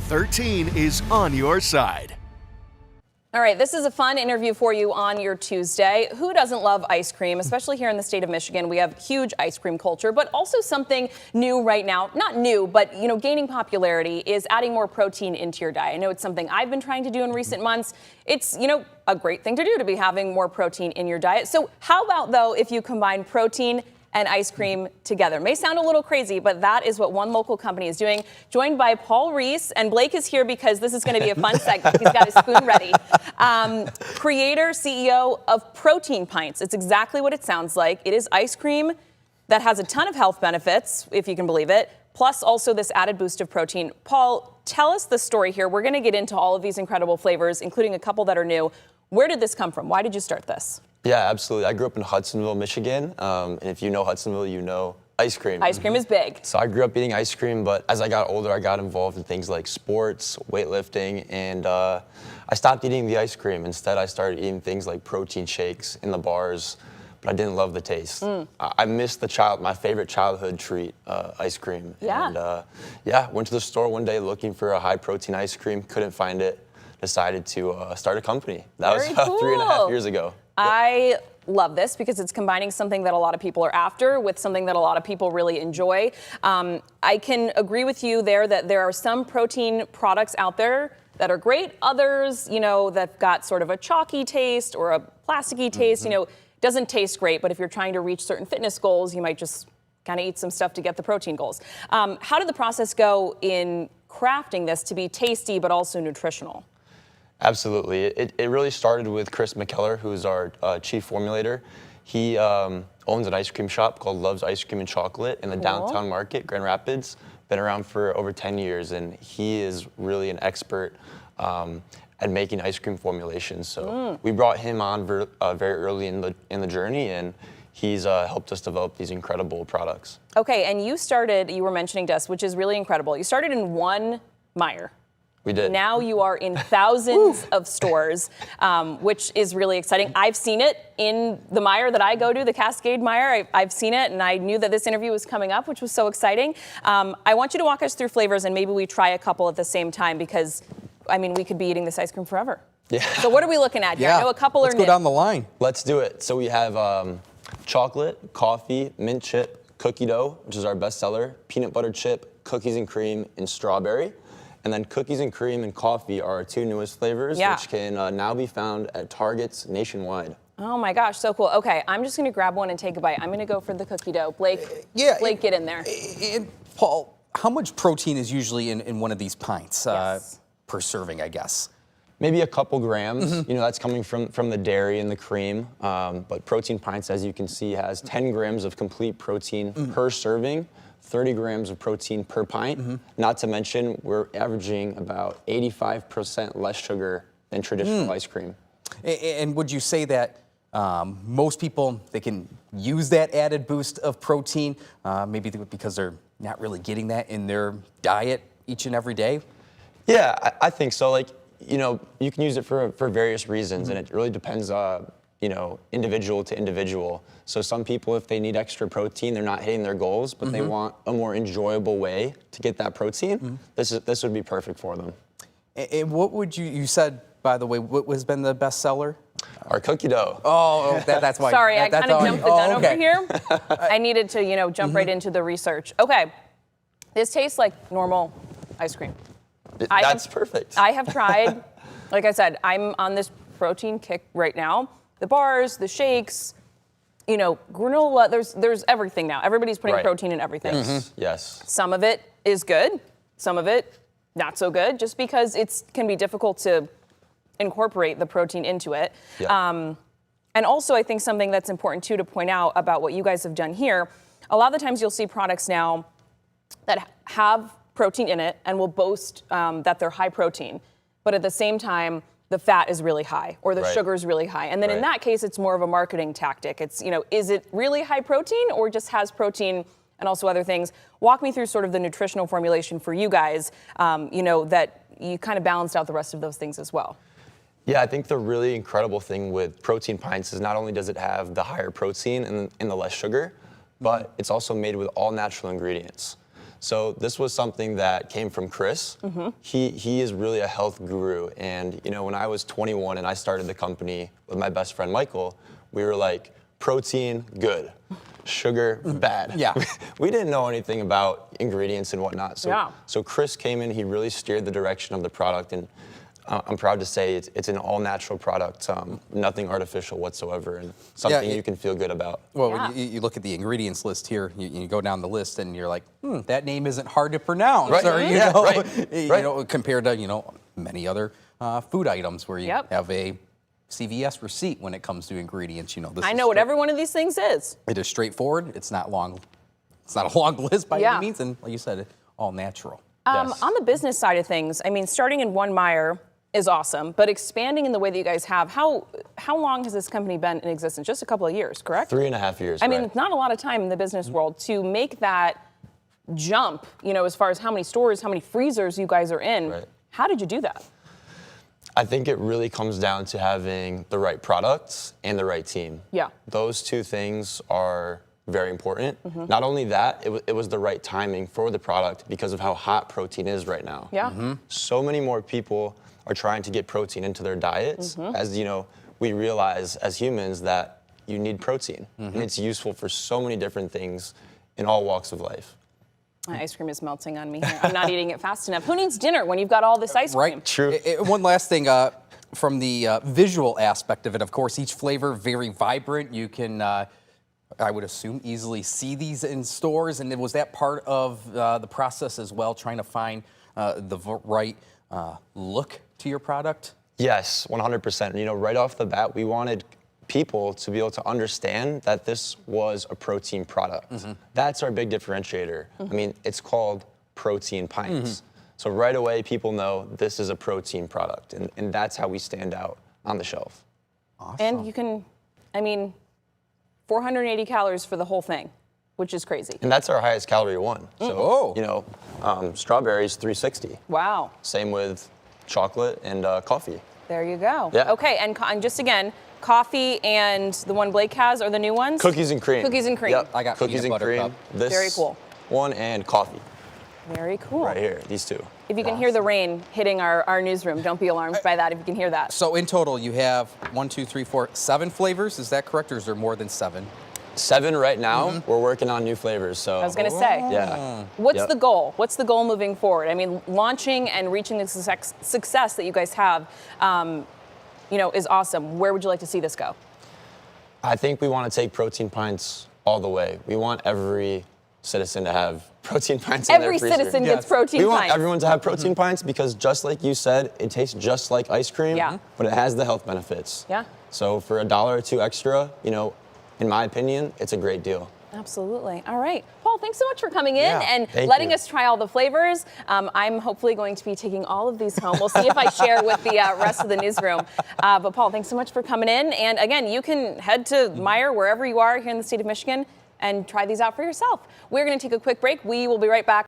13 is on your side. All right, this is a fun interview for you on your Tuesday. Who doesn't love ice cream, especially here in the state of Michigan? We have huge ice cream culture, but also something new right now, not new, but gaining popularity is adding more protein into your diet. I know it's something I've been trying to do in recent months. It's, a great thing to do to be having more protein in your diet. So how about though if you combine protein and ice cream together? May sound a little crazy, but that is what one local company is doing. Joined by Paul Reese, and Blake is here because this is going to be a fun segment. He's got his spoon ready. Creator, CEO of Protein Pints. It's exactly what it sounds like. It is ice cream that has a ton of health benefits, if you can believe it, plus also this added boost of protein. Paul, tell us the story here. We're going to get into all of these incredible flavors, including a couple that are new. Where did this come from? Why did you start this? Yeah, absolutely. I grew up in Hudsonville, Michigan, and if you know Hudsonville, you know ice cream. Ice cream is big. So I grew up eating ice cream, but as I got older, I got involved in things like sports, weightlifting, and I stopped eating the ice cream. Instead, I started eating things like protein shakes in the bars, but I didn't love the taste. I missed my favorite childhood treat, ice cream. Yeah. And went to the store one day looking for a high-protein ice cream, couldn't find it, decided to start a company. That was about 3.5 years ago. I love this because it's combining something that a lot of people are after with something that a lot of people really enjoy. I can agree with you there that there are some protein products out there that are great. Others, that got sort of a chalky taste or a plasticky taste, doesn't taste great. But if you're trying to reach certain fitness goals, you might just kind of eat some stuff to get the protein goals. How did the process go in crafting this to be tasty but also nutritional? Absolutely. It really started with Chris McKellar, who's our chief formulator. He owns an ice cream shop called Love's Ice Cream and Chocolate in the downtown market, Grand Rapids. Been around for over 10 years, and he is really an expert at making ice cream formulations. So we brought him on very early in the journey, and he's helped us develop these incredible products. Okay, and you were mentioning to us, which is really incredible. You started in one Meijer. We did. Now you are in thousands of stores, which is really exciting. I've seen it in the Meijer that I go to, the Cascade Meijer. I've seen it, and I knew that this interview was coming up, which was so exciting. I want you to walk us through flavors, and maybe we try a couple at the same time because, we could be eating this ice cream forever. Yeah. So what are we looking at here? I know a couple Let's are go new. down the line. Let's do it. So we have chocolate, coffee, mint chip, cookie dough, which is our best seller, peanut butter chip, cookies and cream, and strawberry. And then cookies and cream and coffee are our two newest flavors, which can now be found at Targets nationwide. Oh my gosh, so cool. Okay, I'm just gonna grab one and take a bite. I'm gonna go for the cookie dough. Blake, get in there. Paul, how much protein is usually in one of these pints per serving, I guess? Maybe a couple grams. That's coming from the dairy and the cream. But Protein Pints, as you can see, has 10 grams of complete protein per serving. 30 grams of protein per pint. Not to mention, we're averaging about 85% less sugar than traditional ice cream. And would you say that most people, they can use that added boost of protein, maybe because they're not really getting that in their diet each and every day? Yeah, I think so. You can use it for various reasons, and it really depends individual to individual. So some people, if they need extra protein, they're not hitting their goals, but they want a more enjoyable way to get that protein. This would be perfect for them. And what would you said, by the way, what has been the best seller? Our cookie dough. Oh, that's why. Sorry, I kind of jumped the gun over here. I needed to, jump right into the research. Okay, this tastes like normal ice cream. That's perfect. I have tried, like I said, I'm on this protein kick right now. The bars, the shakes, granola, there's everything now. Everybody's putting protein in everything. Yes. Some of it is good, some of it not so good, just because it can be difficult to incorporate the protein into it. Yeah. And also I think something that's important too to point out about what you guys have done here, a lot of the times you'll see products now that have protein in it and will boast that they're high protein, but at the same time, the fat is really high or the sugar is really high. And then in that case, it's more of a marketing tactic. It's, is it really high protein or just has protein and also other things? Walk me through sort of the nutritional formulation for you guys, that you kind of balanced out the rest of those things as well. Yeah, I think the really incredible thing with Protein Pints is not only does it have the higher protein and the less sugar, but it's also made with all natural ingredients. So this was something that came from Chris. He is really a health guru. And when I was 21 and I started the company with my best friend Michael, we were like, protein, good. Sugar, bad. Yeah. We didn't know anything about ingredients and whatnot. So Chris came in, he really steered the direction of the product, and I'm proud to say it's an all-natural product, nothing artificial whatsoever, and something you can feel good about. Well, when you look at the ingredients list here, you go down the list and you're like, that name isn't hard to pronounce. Right. Or, Right. Compared to, many other food items where you Yep. have a CVS receipt when it comes to ingredients. This I know what every one of these things is. It is straightforward. It's not long. It's not a long list by any means, and like you said, all natural. Yes. On the business side of things, I mean, starting in one Meijer is awesome, but expanding in the way that you guys have, how long has this company been in existence? Just a couple of years, correct? 3.5 years. I mean, it's not a lot of time in the business world to make that jump, as far as how many stores, how many freezers you guys are in. Right. How did you do that? I think it really comes down to having the right products and the right team. Yeah. Those two things are very important. Not only that, it was the right timing for the product because of how hot protein is right now. Yeah. So many more people are trying to get protein into their diets. As we realize as humans that you need protein. And it's useful for so many different things in all walks of life. My ice cream is melting on me here. I'm not eating it fast enough. Who needs dinner when you've got all this ice cream? Right. True. One last thing from the visual aspect of it. Of course, each flavor very vibrant. You can, I would assume, easily see these in stores. And was that part of the process as well, trying to find the right look to your product? Yes, 100%. Right off the bat, we wanted people to be able to understand that this was a protein product. That's our big differentiator. I mean, it's called Protein Pints. So right away, people know this is a protein product, and that's how we stand out on the shelf. Awesome. And you can, 480 calories for the whole thing, which is crazy. And that's our highest calorie one. So, strawberries, 360. Wow. Same with chocolate and coffee. There you go. Yeah. Okay, and just again, coffee and the one Blake has are the new ones? Cookies and cream. Cookies and cream. Yep. I got cookies peanut and butter cream. cup. This Very cool. one and coffee. Very cool. Right here, these two. If you can hear the rain hitting our newsroom, don't be alarmed by that if you can hear that. So in total, you have 7 flavors. Is that correct, or is there more than 7? 7 right now. We're working on new flavors. So I was going to say. yeah. What's the goal? What's the goal moving forward? I mean, launching and reaching the success that you guys have, is awesome. Where would you like to see this go? I think we want to take Protein Pints all the way. We want every citizen to have Protein Pints in their Every freezer. citizen gets Protein We want Pints. everyone to have Protein Pints because just like you said, it tastes just like ice cream, Yeah. but it has the health benefits. Yeah. So for $1 or $2 extra, in my opinion, it's a great deal. Absolutely. All right. Paul, thanks so much for coming in and thank letting you. us try all the flavors. I'm hopefully going to be taking all of these home. We'll see if I share with the rest of the newsroom. But Paul, thanks so much for coming in. And again, you can head to Meijer, wherever you are here in the state of Michigan, and try these out for yourself. We're going to take a quick break. We will be right back.